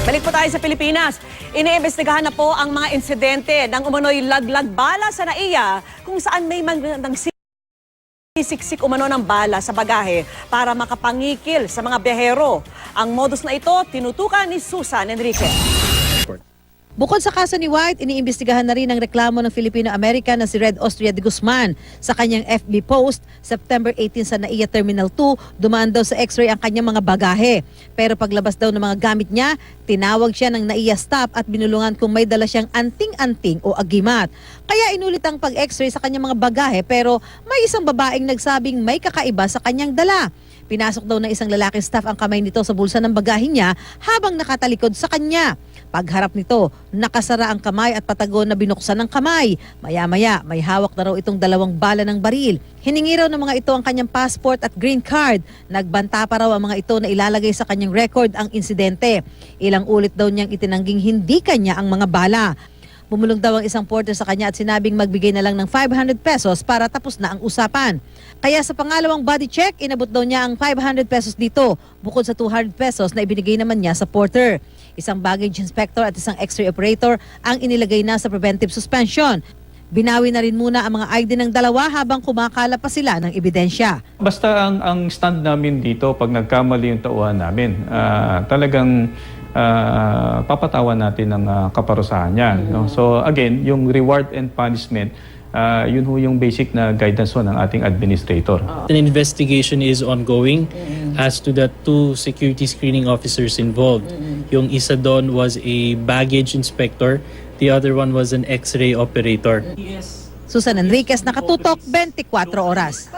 Balik po tayo sa Pilipinas. Iniimbestigahan na po ang mga insidente ng umano'y laglag bala sa NAIA kung saan may siksik umano ng bala sa bagahe para makapangikil sa mga biyahero. Ang modus na ito tinutukan ni Susan Enrique. Bukod sa kaso ni White, iniimbestigahan na rin ang reklamo ng Filipino-American na si Red Austria de Guzman. Sa kanyang FB post, September 18 sa NAIA Terminal 2, dumaan daw sa x-ray ang kanyang mga bagahe. Pero paglabas daw ng mga gamit niya, tinawag siya ng NAIA staff at binulungan kung may dala siyang anting-anting o agimat. Kaya inulit ang pag-x-ray sa kanyang mga bagahe pero may isang babaeng nagsabing may kakaiba sa kanyang dala. Pinasok daw ng isang lalaking staff ang kamay nito sa bulsa ng bagahe niya habang nakatalikod sa kanya. Pagharap nito, nakasara ang kamay at patago na binuksan ng kamay. Maya-maya, may hawak na raw itong 2 bala ng baril. Hiningi raw ng mga ito ang kanyang passport at green card. Nagbanta pa raw ang mga ito na ilalagay sa kanyang record ang insidente. Ilang ulit daw niyang itinangging hindi kanya ang mga bala. Bumulong daw ang isang porter sa kanya at sinabing magbigay na lang ng 500 pesos para tapos na ang usapan. Kaya sa pangalawang body check, inabot daw niya ang 500 pesos dito, bukod sa 200 pesos na ibinigay naman niya sa porter. Isang baggage inspector at isang x-ray operator ang inilagay na sa preventive suspension. Binawi na rin muna ang mga ID ng dalawa habang kumakala pa sila ng ebidensya. Basta ang stand namin dito, pag nagkamali yung tauhan namin, talagang papatawan natin ang kaparusahan niyan. No? So again, yung reward and punishment, yun ho yung basic na guidance ho ng ating administrator. An investigation is ongoing as to the 2 security screening officers involved. Yung isa doon was a baggage inspector, the other one was an x-ray operator. Susan Enriquez, Nakatutok, 24 Oras.